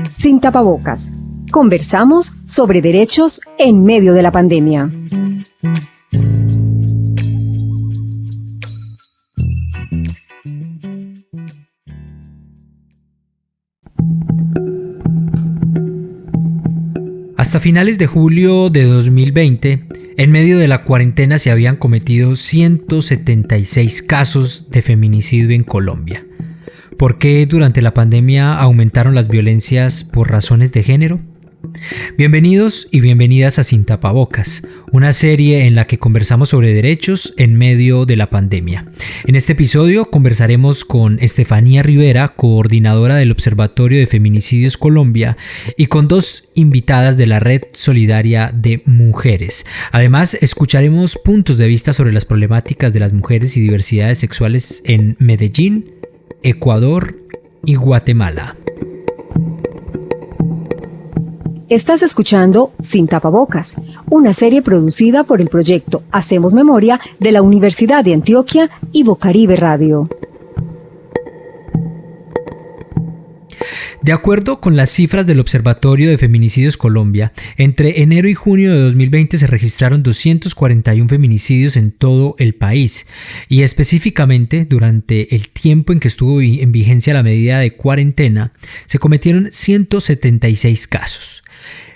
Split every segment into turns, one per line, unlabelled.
Sin tapabocas. Conversamos sobre derechos en medio de la pandemia.
Hasta finales de julio de 2020, en medio de la cuarentena se habían cometido 176 casos de feminicidio en Colombia. ¿Por qué durante la pandemia aumentaron las violencias por razones de género? Bienvenidos y bienvenidas a Sin Tapabocas, una serie en la que conversamos sobre derechos en medio de la pandemia. En este episodio conversaremos con Estefanía Rivera, coordinadora del Observatorio de Feminicidios Colombia, y con dos invitadas de la Red Solidaria de Mujeres. Además, escucharemos puntos de vista sobre las problemáticas de las mujeres y diversidades sexuales en Medellín, Ecuador y Guatemala.
Estás escuchando Sin Tapabocas, una serie producida por el proyecto Hacemos Memoria de la Universidad de Antioquia y Bocaribe Radio.
De acuerdo con las cifras del Observatorio de Feminicidios Colombia, entre enero y junio de 2020 se registraron 241 feminicidios en todo el país y específicamente durante el tiempo en que estuvo en vigencia la medida de cuarentena, se cometieron 176 casos.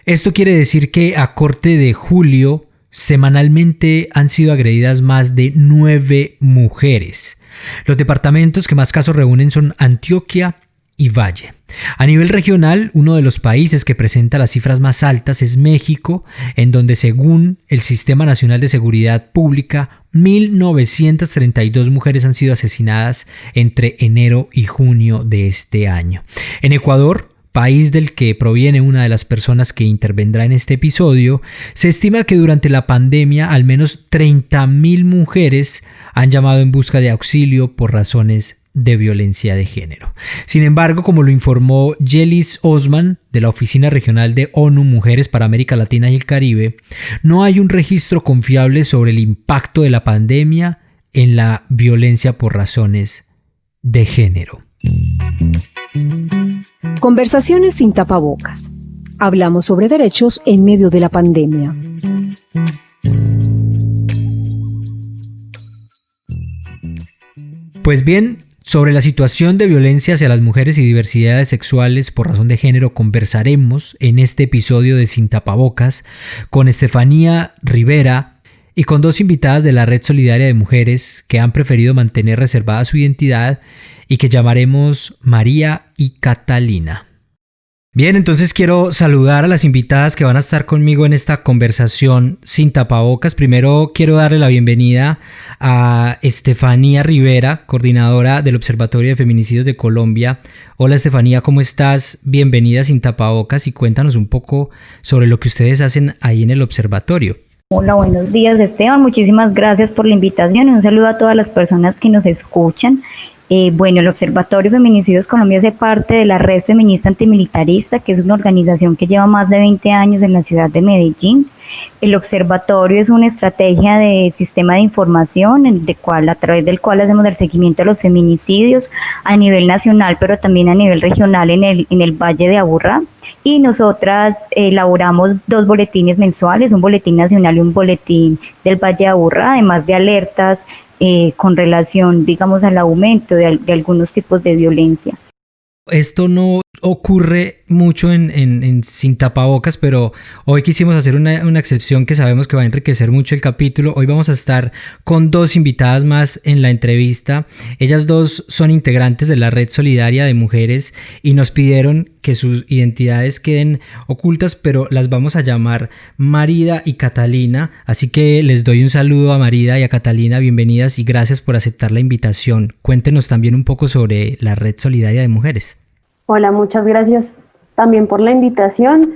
Esto quiere decir que a corte de julio, semanalmente han sido agredidas más de 9 mujeres. Los departamentos que más casos reúnen son Antioquia y Valle. A nivel regional, uno de los países que presenta las cifras más altas es México, en donde según el Sistema Nacional de Seguridad Pública, 1.932 mujeres han sido asesinadas entre enero y junio de este año. En Ecuador, país del que proviene una de las personas que intervendrá en este episodio, se estima que durante la pandemia al menos 30.000 mujeres han llamado en busca de auxilio por razones de violencia de género. Sin embargo, como lo informó Yelis Osman de la Oficina Regional de ONU Mujeres para América Latina y el Caribe, no hay un registro confiable sobre el impacto de la pandemia en la violencia por razones de género.
Conversaciones sin tapabocas. Hablamos sobre derechos en medio de la pandemia.
Pues bien, sobre la situación de violencia hacia las mujeres y diversidades sexuales por razón de género conversaremos en este episodio de Sin Tapabocas con Estefanía Rivera y con dos invitadas de la Red Solidaria de Mujeres que han preferido mantener reservada su identidad y que llamaremos María y Catalina. Bien, entonces quiero saludar a las invitadas que van a estar conmigo en esta conversación sin tapabocas. Primero quiero darle la bienvenida a Estefanía Rivera, coordinadora del Observatorio de Feminicidios de Colombia. Hola Estefanía, ¿cómo estás? Bienvenida sin tapabocas y cuéntanos un poco sobre lo que ustedes hacen ahí en el observatorio.
Hola, buenos días Esteban, muchísimas gracias por la invitación y un saludo a todas las personas que nos escuchan. El Observatorio de Feminicidios Colombia hace parte de la Red Feminista Antimilitarista, que es una organización que lleva más de 20 años en la ciudad de Medellín. El observatorio es una estrategia de sistema de información a través del cual hacemos el seguimiento de los feminicidios a nivel nacional, pero también a nivel regional en el Valle de Aburrá. Y nosotras elaboramos 2 boletines mensuales, un boletín nacional y un boletín del Valle de Aburrá, además de alertas con relación, digamos, al aumento de algunos tipos de violencia.
Esto no ocurre mucho en Sin Tapabocas, pero hoy quisimos hacer una excepción que sabemos que va a enriquecer mucho el capítulo. Hoy vamos a estar con dos invitadas más en la entrevista. Ellas dos son integrantes de la Red Solidaria de Mujeres y nos pidieron que sus identidades queden ocultas, pero las vamos a llamar Marida y Catalina. Así que les doy un saludo a Marida y a Catalina. Bienvenidas y gracias por aceptar la invitación. Cuéntenos también un poco sobre la Red Solidaria de Mujeres.
Hola, muchas gracias también por la invitación.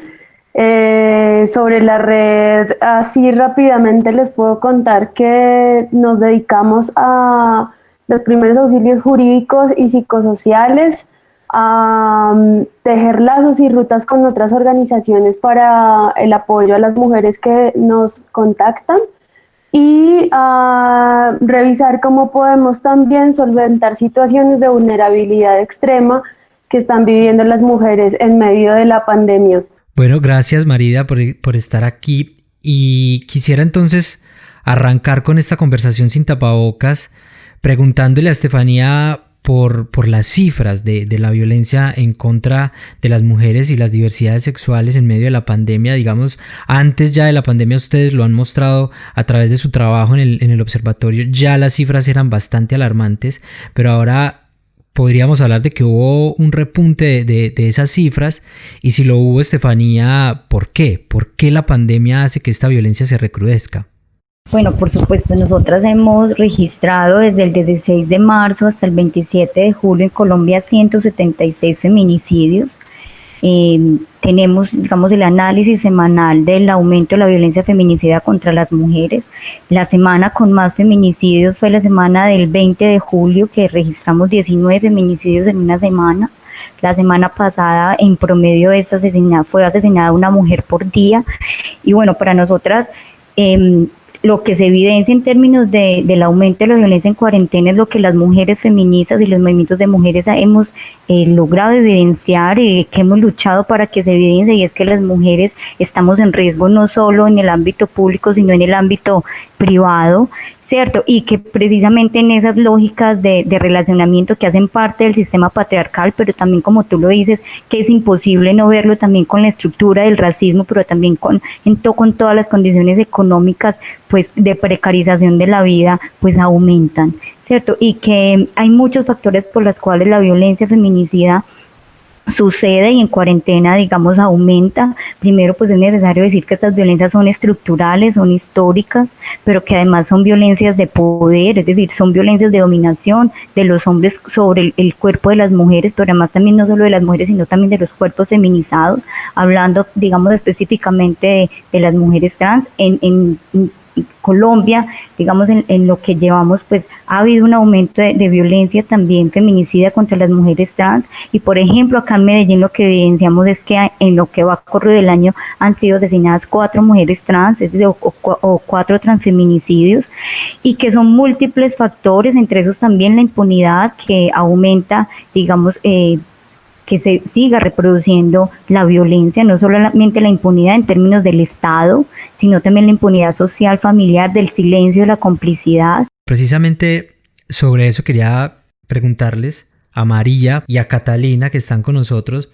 Sobre la red, así rápidamente les puedo contar que nos dedicamos a los primeros auxilios jurídicos y psicosociales, a tejer lazos y rutas con otras organizaciones para el apoyo a las mujeres que nos contactan y a revisar cómo podemos también solventar situaciones de vulnerabilidad extrema que están viviendo las mujeres en medio de la pandemia.
Bueno, gracias Marida por estar aquí, y quisiera entonces arrancar con esta conversación sin tapabocas preguntándole a Estefanía por las cifras de la violencia en contra de las mujeres y las diversidades sexuales en medio de la pandemia. Digamos, antes ya de la pandemia ustedes lo han mostrado a través de su trabajo en el observatorio, ya las cifras eran bastante alarmantes, pero ahora podríamos hablar de que hubo un repunte de esas cifras, y si lo hubo, Estefanía, ¿por qué? ¿Por qué la pandemia hace que esta violencia se recrudezca?
Bueno, por supuesto, nosotras hemos registrado desde el 16 de marzo hasta el 27 de julio en Colombia 176 feminicidios. Tenemos, digamos, el análisis semanal del aumento de la violencia feminicida contra las mujeres. La semana con más feminicidios fue la semana del 20 de julio, que registramos 19 feminicidios en una semana. La semana pasada, en promedio, fue asesinada una mujer por día. Y bueno, para nosotras, lo que se evidencia en términos del aumento de la violencia en cuarentena es lo que las mujeres feministas y los movimientos de mujeres hemos logrado evidenciar, que hemos luchado para que se evidencie, y es que las mujeres estamos en riesgo no solo en el ámbito público, sino en el ámbito privado, ¿cierto? Y que precisamente en esas lógicas de relacionamiento que hacen parte del sistema patriarcal, pero también, como tú lo dices, que es imposible no verlo también con la estructura del racismo, pero también con todas las condiciones económicas, pues, de precarización de la vida, pues aumentan, ¿cierto? Y que hay muchos factores por los cuales la violencia feminicida sucede y en cuarentena, digamos, aumenta. Primero, pues es necesario decir que estas violencias son estructurales, son históricas, pero que además son violencias de poder, es decir, son violencias de dominación de los hombres sobre el cuerpo de las mujeres, pero además también no solo de las mujeres, sino también de los cuerpos feminizados, hablando, digamos, específicamente de las mujeres trans. En Colombia, digamos, en lo que llevamos, pues ha habido un aumento de violencia también feminicida contra las mujeres trans. Y por ejemplo, acá en Medellín lo que evidenciamos es que en lo que va corrido del año han sido asesinadas 4 mujeres trans, es decir, o 4 transfeminicidios, y que son múltiples factores, entre esos también la impunidad que aumenta, digamos, que se siga reproduciendo la violencia, no solamente la impunidad en términos del Estado, sino también la impunidad social, familiar, del silencio, de la complicidad.
Precisamente sobre eso quería preguntarles a María y a Catalina, que están con nosotros,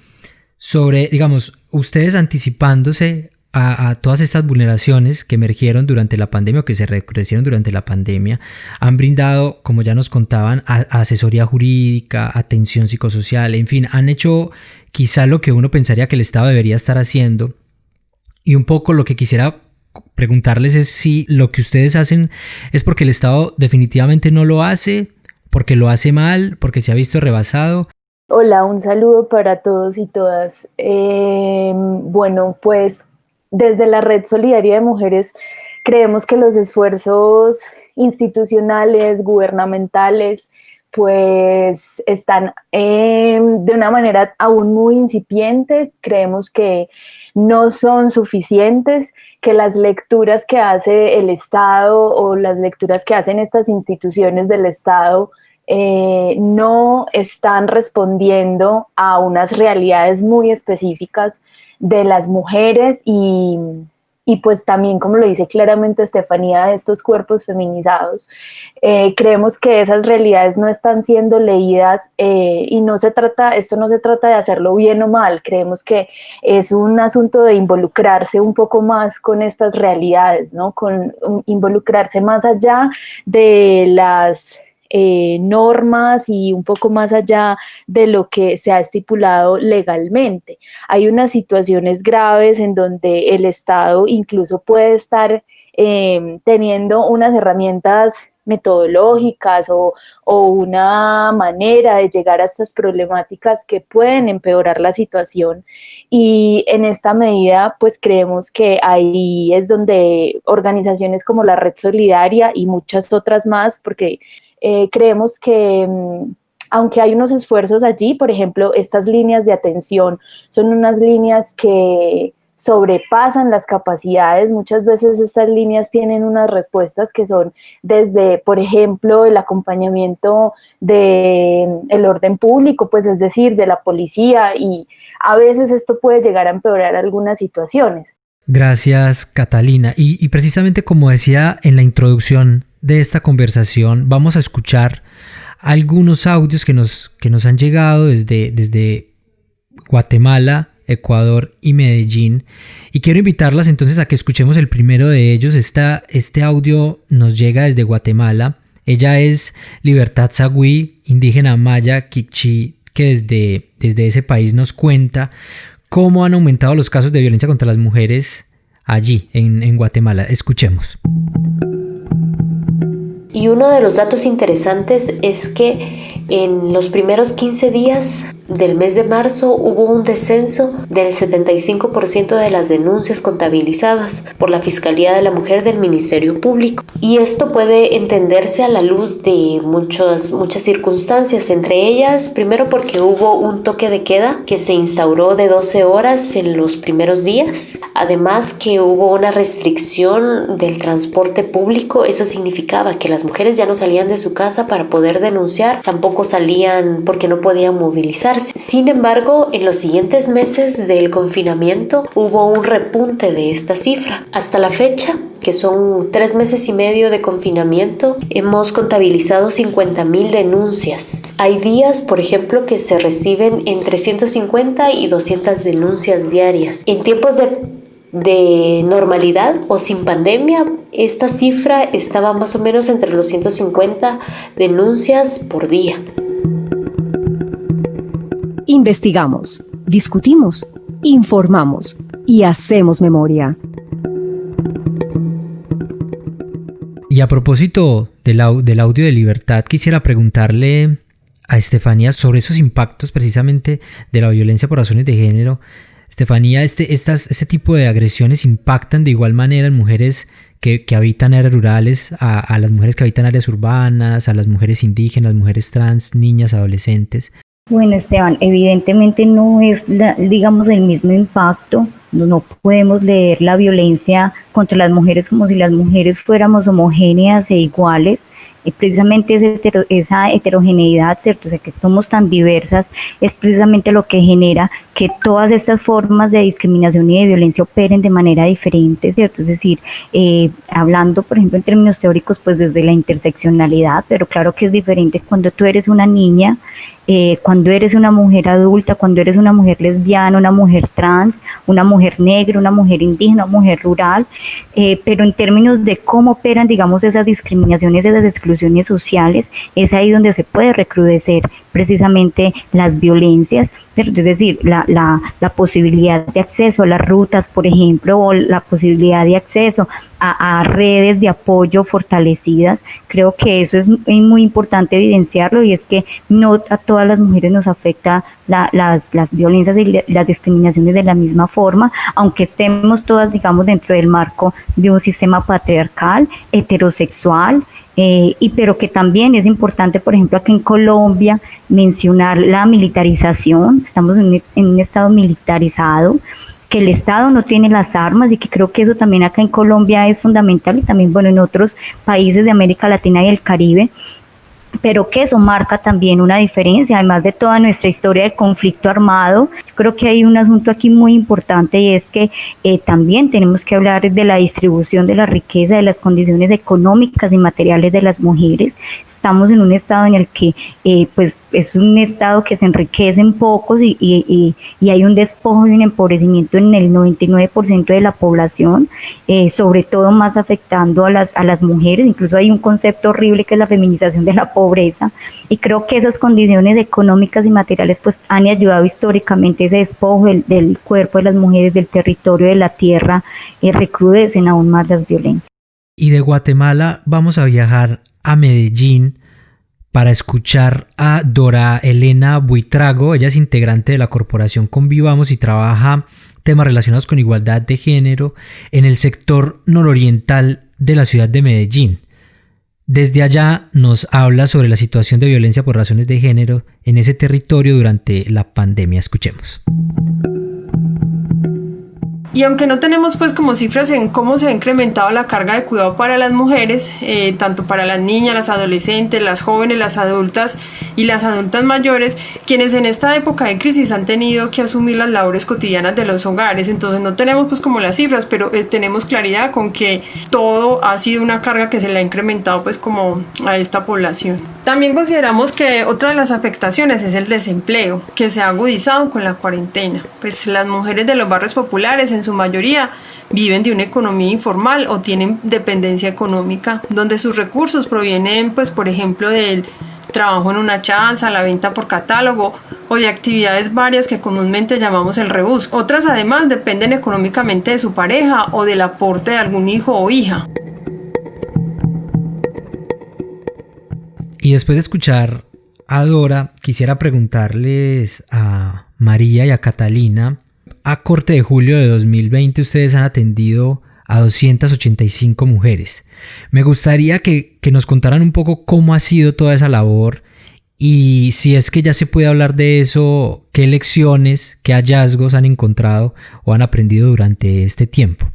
sobre, digamos, ustedes anticipándose a todas estas vulneraciones que emergieron durante la pandemia o que se recrudecieron durante la pandemia, han brindado, como ya nos contaban, asesoría jurídica, atención psicosocial, en fin, han hecho quizá lo que uno pensaría que el Estado debería estar haciendo. Y un poco lo que quisiera preguntarles es si lo que ustedes hacen es porque el Estado definitivamente no lo hace, porque lo hace mal, porque se ha visto rebasado.
Hola, un saludo para todos y todas. Bueno, pues desde la Red Solidaria de Mujeres creemos que los esfuerzos institucionales, gubernamentales, pues están de una manera aún muy incipiente. Creemos que no son suficientes, que las lecturas que hace el Estado o las lecturas que hacen estas instituciones del Estado no están respondiendo a unas realidades muy específicas de las mujeres y pues también, como lo dice claramente Estefanía, de estos cuerpos feminizados. Creemos que esas realidades no están siendo leídas y esto no se trata de hacerlo bien o mal. Creemos que es un asunto de involucrarse un poco más con estas realidades, ¿no? Involucrarse más allá de las normas y un poco más allá de lo que se ha estipulado legalmente. Hay unas situaciones graves en donde el Estado incluso puede estar teniendo unas herramientas metodológicas o una manera de llegar a estas problemáticas que pueden empeorar la situación, y en esta medida pues creemos que ahí es donde organizaciones como la Red Solidaria y muchas otras más, porque creemos que aunque hay unos esfuerzos allí, por ejemplo, estas líneas de atención son unas líneas que sobrepasan las capacidades. Muchas veces estas líneas tienen unas respuestas que son desde, por ejemplo, el acompañamiento del orden público, pues es decir, de la policía, y a veces esto puede llegar a empeorar algunas situaciones.
Gracias, Catalina. Y precisamente como decía en la introducción de esta conversación, vamos a escuchar algunos audios que nos han llegado desde Guatemala, Ecuador y Medellín, y quiero invitarlas entonces a que escuchemos el primero de ellos. Este audio nos llega desde Guatemala. Ella es Libertad Sagüí, indígena maya quichí, que desde ese país nos cuenta cómo han aumentado los casos de violencia contra las mujeres allí en Guatemala. Escuchemos.
Y uno de los datos interesantes es que en los primeros 15 días del mes de marzo hubo un descenso del 75% de las denuncias contabilizadas por la Fiscalía de la Mujer del Ministerio Público. Y esto puede entenderse a la luz de muchas circunstancias, entre ellas, primero porque hubo un toque de queda que se instauró de 12 horas en los primeros días. Además que hubo una restricción del transporte público. Eso significaba que las mujeres ya no salían de su casa para poder denunciar, tampoco salían porque no podían movilizarse. Sin embargo, en los siguientes meses del confinamiento hubo un repunte de esta cifra. Hasta la fecha, que son 3 meses y medio de confinamiento, hemos contabilizado 50,000 denuncias. Hay días, por ejemplo, que se reciben entre 150 y 200 denuncias diarias. En tiempos de normalidad o sin pandemia, esta cifra estaba más o menos entre los 150 denuncias por día.
Investigamos, discutimos, informamos y hacemos memoria.
Y a propósito del audio de Libertad, quisiera preguntarle a Estefanía sobre esos impactos precisamente de la violencia por razones de género. Estefanía, este tipo de agresiones impactan de igual manera en mujeres que habitan áreas rurales, a las mujeres que habitan áreas urbanas, a las mujeres indígenas, mujeres trans, niñas, adolescentes.
Bueno, Esteban, evidentemente no es, digamos, el mismo impacto. No podemos leer la violencia contra las mujeres como si las mujeres fuéramos homogéneas e iguales. Precisamente esa heterogeneidad, ¿cierto? O sea, que somos tan diversas, es precisamente lo que genera que todas estas formas de discriminación y de violencia operen de manera diferente, ¿cierto? Es decir, hablando, por ejemplo, en términos teóricos, pues desde la interseccionalidad, pero claro que es diferente cuando tú eres una niña, cuando eres una mujer adulta, cuando eres una mujer lesbiana, una mujer trans, una mujer negra, una mujer indígena, una mujer rural, pero en términos de cómo operan, digamos, esas discriminaciones, esas exclusiones sociales, es ahí donde se puede recrudecer precisamente las violencias, es decir, la posibilidad de acceso a las rutas, por ejemplo, o la posibilidad de acceso a redes de apoyo fortalecidas. Creo que eso es muy importante evidenciarlo, y es que no a todas las mujeres nos afecta las violencias y las discriminaciones de la misma forma, aunque estemos todas, digamos, dentro del marco de un sistema patriarcal, heterosexual, pero que también es importante, por ejemplo, aquí en Colombia, mencionar la militarización. Estamos en un estado militarizado, que el Estado no tiene las armas, y que creo que eso también acá en Colombia es fundamental, y también, bueno, en otros países de América Latina y el Caribe, pero que eso marca también una diferencia, además de toda nuestra historia de conflicto armado. Yo creo que hay un asunto aquí muy importante, y es que también tenemos que hablar de la distribución de la riqueza, de las condiciones económicas y materiales de las mujeres. Estamos en un estado en el que pues es un estado que se enriquecen pocos, y hay un despojo y un empobrecimiento en el 99% de la población, sobre todo más afectando a las mujeres. Incluso hay un concepto horrible que es la feminización de la pobreza, y creo que esas condiciones económicas y materiales pues han ayudado históricamente ese despojo del cuerpo de las mujeres, del territorio, de la tierra, recrudecen aún más las violencias.
Y de Guatemala vamos a viajar a Medellín para escuchar a Dora Elena Buitrago. Ella es integrante de la corporación Convivamos y trabaja temas relacionados con igualdad de género en el sector nororiental de la ciudad de Medellín. Desde allá nos habla sobre la situación de violencia por razones de género en ese territorio durante la pandemia. Escuchemos.
Y aunque no tenemos pues como cifras en cómo se ha incrementado la carga de cuidado para las mujeres, tanto para las niñas, las adolescentes, las jóvenes, las adultas y las adultas mayores, quienes en esta época de crisis han tenido que asumir las labores cotidianas de los hogares. Entonces no tenemos pues como las cifras, pero tenemos claridad con que todo ha sido una carga que se le ha incrementado pues como a esta población. También consideramos que otra de las afectaciones es el desempleo, que se ha agudizado con la cuarentena. Pues las mujeres de los barrios populares en su mayoría viven de una economía informal o tienen dependencia económica, donde sus recursos provienen, pues, por ejemplo, del trabajo en una chanza, la venta por catálogo o de actividades varias que comúnmente llamamos el rebus. Otras además dependen económicamente de su pareja o del aporte de algún hijo o hija.
Y después de escuchar a Dora, quisiera preguntarles a María y a Catalina. A corte de julio de 2020 ustedes han atendido a 285 mujeres. Me gustaría que nos contaran un poco cómo ha sido toda esa labor y si es que ya se puede hablar de eso, qué lecciones, qué hallazgos han encontrado o han aprendido durante este tiempo.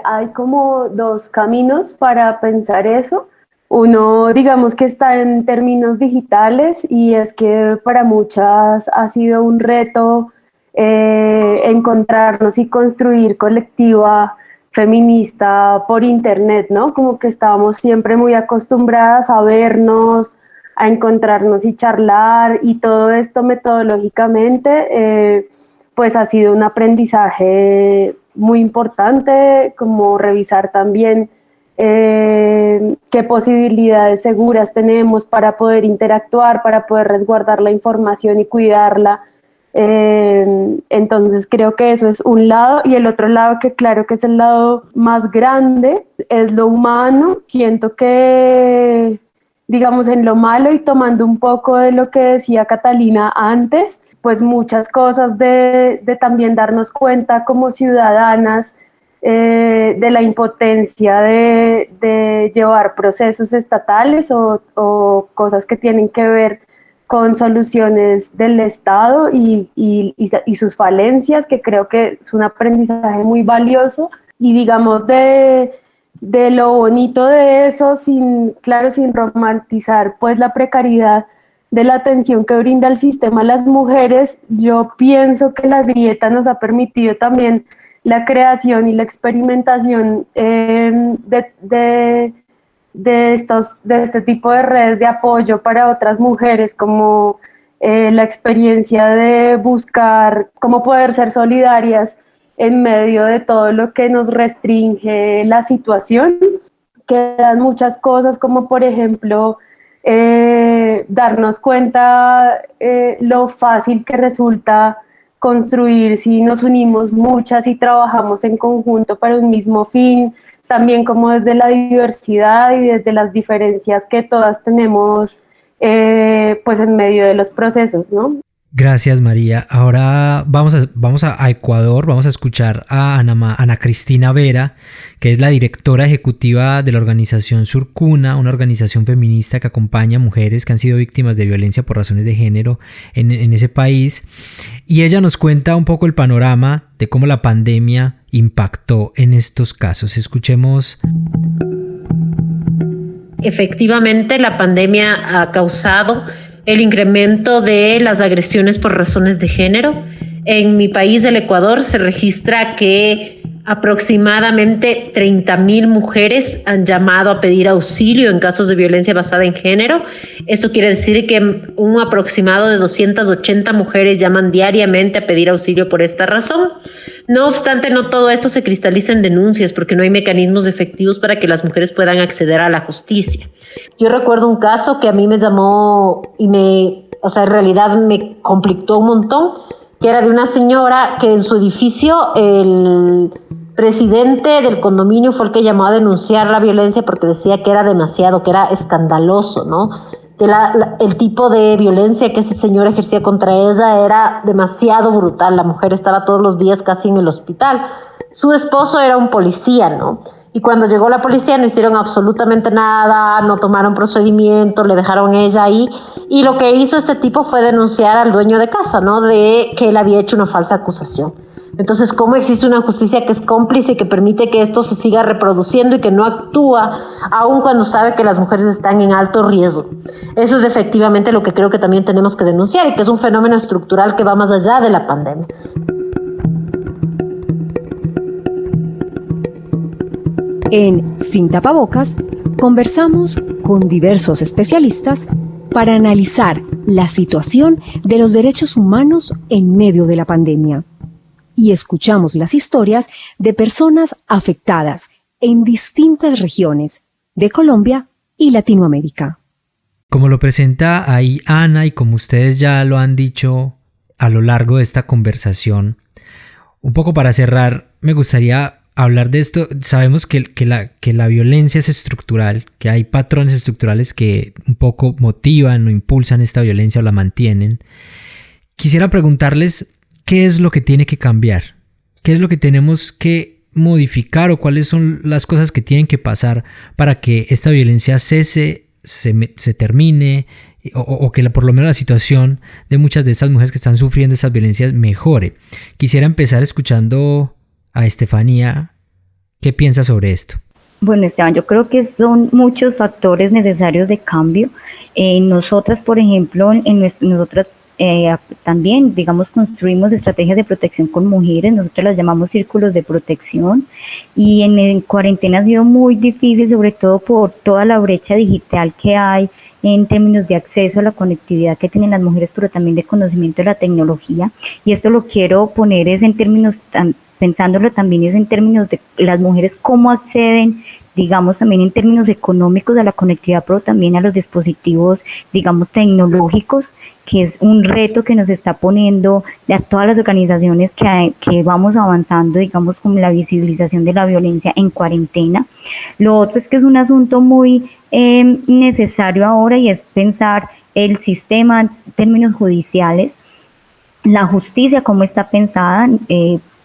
Hay como dos caminos para pensar eso. Uno, digamos que está en términos digitales y es que para muchas ha sido un reto encontrarnos y construir colectiva feminista por internet, ¿no? Como que estábamos siempre muy acostumbradas a vernos, a encontrarnos y charlar, y todo esto metodológicamente pues ha sido un aprendizaje muy importante, como revisar también qué posibilidades seguras tenemos para poder interactuar, para poder resguardar la información y cuidarla. Entonces creo que eso es un lado, y el otro lado, que claro que es el lado más grande, es lo humano. Siento que, digamos, en lo malo, y tomando un poco de lo que decía Catalina antes, pues muchas cosas de también darnos cuenta como ciudadanas de la impotencia de llevar procesos estatales o cosas que tienen que ver con soluciones del Estado y sus falencias, que creo que es un aprendizaje muy valioso. Y digamos de lo bonito de eso, sin romantizar pues la precariedad de la atención que brinda el sistema a las mujeres, yo pienso que la grieta nos ha permitido también la creación y la experimentación de este tipo de redes de apoyo para otras mujeres, como la experiencia de buscar cómo poder ser solidarias en medio de todo lo que nos restringe la situación. Quedan muchas cosas, como por ejemplo darnos cuenta lo fácil que resulta construir si nos unimos muchas y trabajamos en conjunto para un mismo fin, también como desde la diversidad y desde las diferencias que todas tenemos pues en medio de los procesos, ¿no?
Gracias, María. Ahora vamos a Ecuador, vamos a escuchar a Ana Cristina Vera, que es la directora ejecutiva de la organización Surcuna, una organización feminista que acompaña a mujeres que han sido víctimas de violencia por razones de género en ese país. Y ella nos cuenta un poco el panorama de cómo la pandemia impactó en estos casos. Escuchemos.
Efectivamente, la pandemia ha causado el incremento de las agresiones por razones de género. En mi país, el Ecuador, se registra que aproximadamente 30,000 mujeres han llamado a pedir auxilio en casos de violencia basada en género. Esto quiere decir que un aproximado de 280 mujeres llaman diariamente a pedir auxilio por esta razón. No obstante, no todo esto se cristaliza en denuncias porque no hay mecanismos efectivos para que las mujeres puedan acceder a la justicia. Yo recuerdo un caso que a mí me llamó y en realidad me conflictó un montón, que era de una señora que en su edificio el presidente del condominio fue el que llamó a denunciar la violencia porque decía que era demasiado, que era escandaloso, ¿no? Que el tipo de violencia que ese señor ejercía contra ella era demasiado brutal. La mujer estaba todos los días casi en el hospital. Su esposo era un policía, ¿no? Y cuando llegó la policía no hicieron absolutamente nada, no tomaron procedimiento, le dejaron ella ahí. Y lo que hizo este tipo fue denunciar al dueño de casa, ¿no? De que él había hecho una falsa acusación. Entonces, ¿cómo existe una justicia que es cómplice, que permite que esto se siga reproduciendo y que no actúa aun cuando sabe que las mujeres están en alto riesgo? Eso es efectivamente lo que creo que también tenemos que denunciar y que es un fenómeno estructural que va más allá de la pandemia.
En Sin Tapabocas conversamos con diversos especialistas para analizar la situación de los derechos humanos en medio de la pandemia. Y escuchamos las historias de personas afectadas en distintas regiones de Colombia y Latinoamérica.
Como lo presenta ahí Ana y como ustedes ya lo han dicho a lo largo de esta conversación, un poco para cerrar, me gustaría hablar de esto. Sabemos que la violencia es estructural, que hay patrones estructurales que un poco motivan o impulsan esta violencia o la mantienen. Quisiera preguntarles qué es lo que tiene que cambiar, qué es lo que tenemos que modificar o cuáles son las cosas que tienen que pasar para que esta violencia cese, se termine o que por lo menos la situación de muchas de estas mujeres que están sufriendo esas violencias mejore. Quisiera empezar escuchando a Estefanía. ¿Qué piensa sobre esto?
Bueno, Esteban, yo creo que son muchos factores necesarios de cambio. Nosotras, por ejemplo, nosotras también, digamos, construimos estrategias de protección con mujeres, nosotros las llamamos círculos de protección, y en cuarentena ha sido muy difícil, sobre todo por toda la brecha digital que hay en términos de acceso a la conectividad que tienen las mujeres, pero también de conocimiento de la tecnología, y esto lo quiero poner es en términos, pensándolo también es en términos de las mujeres, cómo acceden, digamos, también en términos económicos a la conectividad, pero también a los dispositivos, digamos, tecnológicos, que es un reto que nos está poniendo a todas las organizaciones que vamos avanzando, digamos, con la visibilización de la violencia en cuarentena. Lo otro es que es un asunto muy necesario ahora, y es pensar el sistema en términos judiciales, la justicia, cómo está pensada.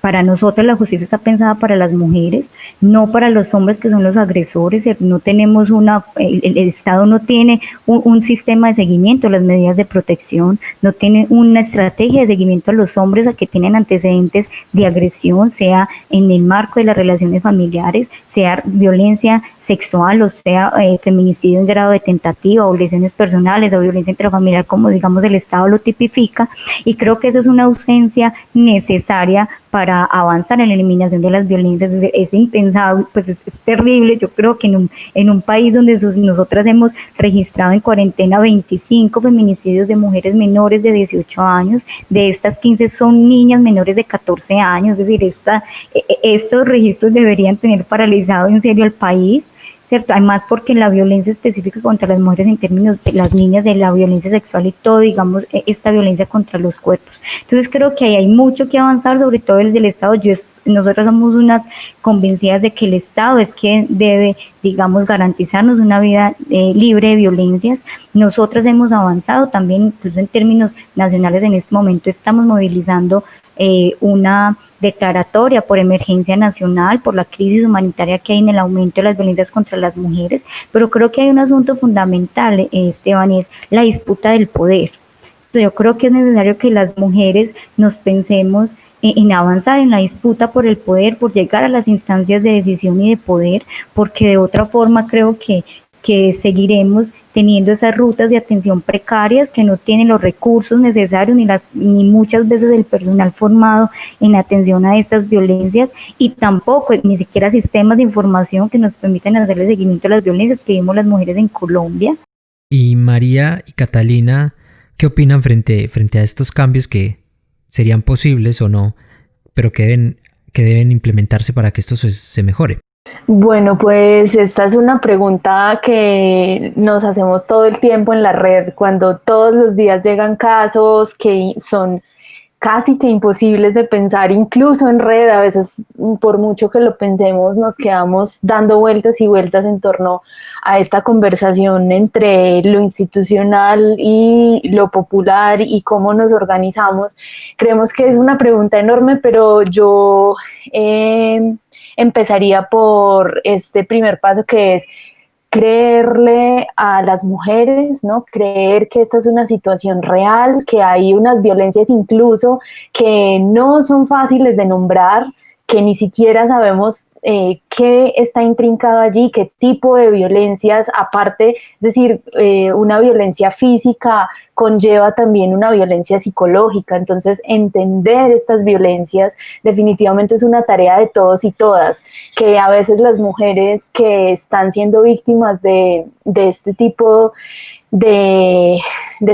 Para nosotros la justicia está pensada para las mujeres, no para los hombres que son los agresores. No tenemos el Estado no tiene un sistema de seguimiento a las medidas de protección, no tiene una estrategia de seguimiento a los hombres a que tienen antecedentes de agresión, sea en el marco de las relaciones familiares, sea violencia sexual o sea feminicidio en grado de tentativa, o lesiones personales o violencia intrafamiliar, como digamos el Estado lo tipifica, y creo que eso es una ausencia necesaria para avanzar en la eliminación de las violencias. Es impensable, pues es terrible. Yo creo que en un país donde nosotras hemos registrado en cuarentena 25 feminicidios de mujeres menores de 18 años, de estas 15 son niñas menores de 14 años, es decir, estos registros deberían tener paralizado en serio al país, ¿cierto? Además, porque la violencia específica contra las mujeres en términos de las niñas, de la violencia sexual y todo, digamos, esta violencia contra los cuerpos. Entonces creo que ahí hay mucho que avanzar, sobre todo el del Estado. Nosotros somos unas convencidas de que el Estado es quien debe, digamos, garantizarnos una vida libre de violencias. Nosotras hemos avanzado también, incluso en términos nacionales. En este momento estamos movilizando una declaratoria por emergencia nacional por la crisis humanitaria que hay en el aumento de las violencias contra las mujeres, pero creo que hay un asunto fundamental, Esteban, y es la disputa del poder. Entonces, yo creo que es necesario que las mujeres nos pensemos en avanzar en la disputa por el poder, por llegar a las instancias de decisión y de poder, porque de otra forma creo que seguiremos teniendo esas rutas de atención precarias que no tienen los recursos necesarios ni muchas veces el personal formado en atención a estas violencias, y tampoco ni siquiera sistemas de información que nos permitan hacerle seguimiento a las violencias que vivimos las mujeres en Colombia.
Y María y Catalina, ¿qué opinan frente a estos cambios que serían posibles o no, pero que deben implementarse para que esto se mejore?
Bueno, pues esta es una pregunta que nos hacemos todo el tiempo en la red, cuando todos los días llegan casos que son casi que imposibles de pensar, incluso en red. A veces, por mucho que lo pensemos, nos quedamos dando vueltas y vueltas en torno a esta conversación entre lo institucional y lo popular y cómo nos organizamos. Creemos que es una pregunta enorme, pero yo empezaría por este primer paso, que es creerle a las mujeres, ¿no? Creer que esta es una situación real, que hay unas violencias incluso que no son fáciles de nombrar, que ni siquiera sabemos qué está intrincado allí, qué tipo de violencias, aparte, es decir, una violencia física conlleva también una violencia psicológica. Entonces entender estas violencias definitivamente es una tarea de todos y todas, que a veces las mujeres que están siendo víctimas de este tipo de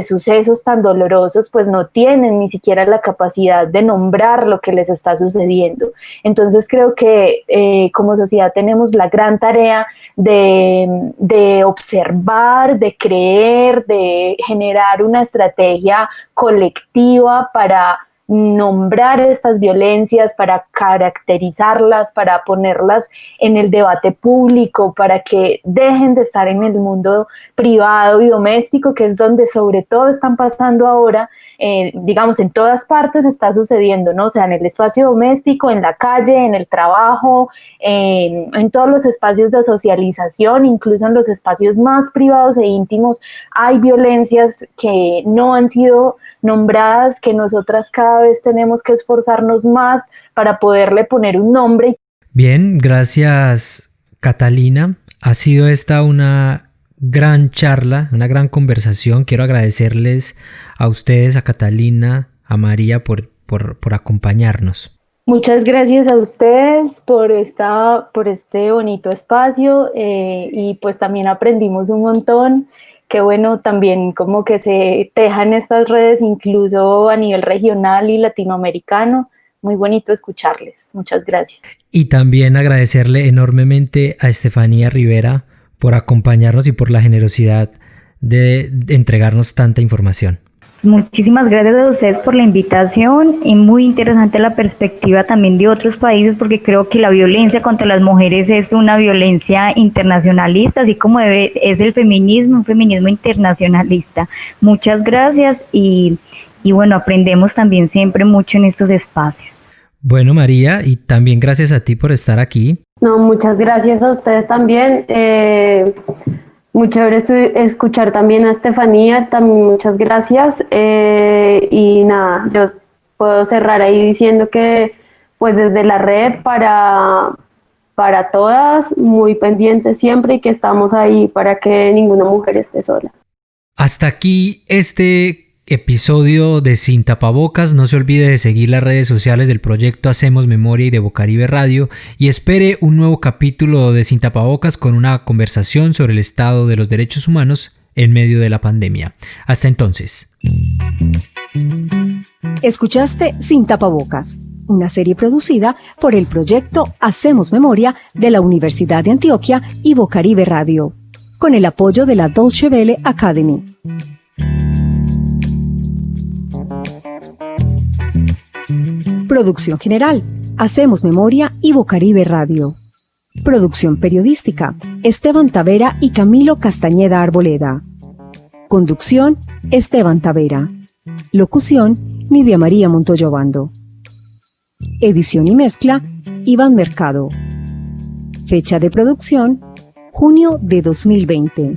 sucesos tan dolorosos, pues no tienen ni siquiera la capacidad de nombrar lo que les está sucediendo. Entonces creo que como sociedad tenemos la gran tarea de observar, de creer, de generar una estrategia colectiva para nombrar estas violencias, para caracterizarlas, para ponerlas en el debate público, para que dejen de estar en el mundo privado y doméstico, que es donde sobre todo están pasando ahora, digamos, en todas partes está sucediendo, ¿no? O sea, en el espacio doméstico, en la calle, en el trabajo, en todos los espacios de socialización, incluso en los espacios más privados e íntimos, hay violencias que no han sido nombradas, que nosotras cada vez tenemos que esforzarnos más para poderle poner un nombre.
Bien, gracias Catalina. Ha sido esta una gran charla, una gran conversación. Quiero agradecerles a ustedes, a Catalina, a María por acompañarnos.
Muchas gracias a ustedes por este bonito espacio y pues también aprendimos un montón. Qué bueno también como que se tejan estas redes incluso a nivel regional y latinoamericano. Muy bonito escucharles. Muchas gracias.
Y también agradecerle enormemente a Estefanía Rivera por acompañarnos y por la generosidad de entregarnos tanta información.
Muchísimas gracias a ustedes por la invitación y muy interesante la perspectiva también de otros países, porque creo que la violencia contra las mujeres es una violencia internacionalista, así como es el feminismo, un feminismo internacionalista. Muchas gracias y bueno, aprendemos también siempre mucho en estos espacios.
Bueno, María, y también gracias a ti por estar aquí.
No, muchas gracias a ustedes también. Muy chévere escuchar también a Estefanía, también muchas gracias. Y nada, yo puedo cerrar ahí diciendo que pues desde la red para todas, muy pendientes siempre y que estamos ahí para que ninguna mujer esté sola.
Hasta aquí este episodio de Sin Tapabocas. No se olvide de seguir las redes sociales del proyecto Hacemos Memoria y de Bocaribe Radio y espere un nuevo capítulo de Sin Tapabocas con una conversación sobre el estado de los derechos humanos en medio de la pandemia. Hasta entonces.
Escuchaste Sin Tapabocas, una serie producida por el proyecto Hacemos Memoria de la Universidad de Antioquia y Bocaribe Radio, con el apoyo de la Deutsche Welle Academy. Producción general, Hacemos Memoria y Bocaribe Radio. Producción periodística, Esteban Tavera y Camilo Castañeda Arboleda. Conducción, Esteban Tavera. Locución, Nidia María Montoya Obando. Edición y mezcla, Iván Mercado. Fecha de producción, junio de 2020.